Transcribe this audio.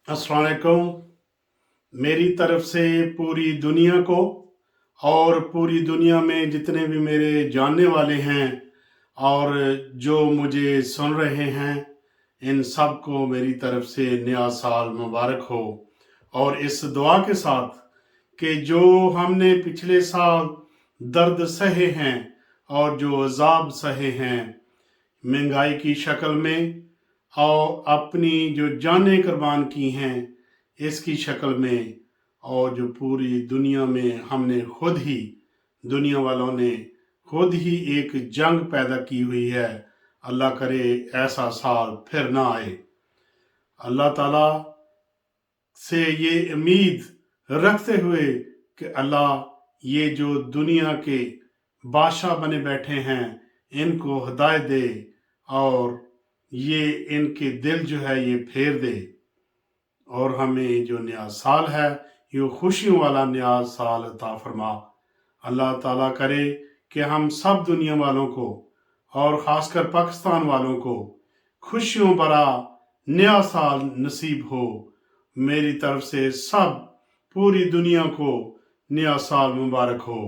अस्सलाम वालेकुम। मेरी तरफ से पूरी दुनिया को और पूरी दुनिया में जितने भी मेरे जानने वाले हैं और जो मुझे सुन रहे हैं, इन सब को मेरी तरफ से नया साल मुबारक हो। और इस दुआ के साथ कि जो हमने पिछले साल दर्द सहे हैं और जो अजाब सहे हैं महंगाई की शक्ल में और अपनी जो जानें कुर्बान की हैं इसकी शक्ल में, और जो पूरी दुनिया में हमने खुद ही, दुनिया वालों ने खुद ही एक जंग पैदा की हुई है। अल्लाह करे ऐसा साल फिर ना आए। अल्लाह ताला से ये उम्मीद रखते हुए कि अल्लाह ये जो दुनिया के बादशाह बने बैठे हैं इनको हिदायत दे और ये इनके दिल जो है ये फेर दे, और हमें जो नया साल है ये खुशियों वाला नया साल अता फरमा। अल्लाह ताला करे कि हम सब दुनिया वालों को और ख़ासकर पाकिस्तान वालों को खुशियों भरा नया साल नसीब हो। मेरी तरफ से सब पूरी दुनिया को नया साल मुबारक हो।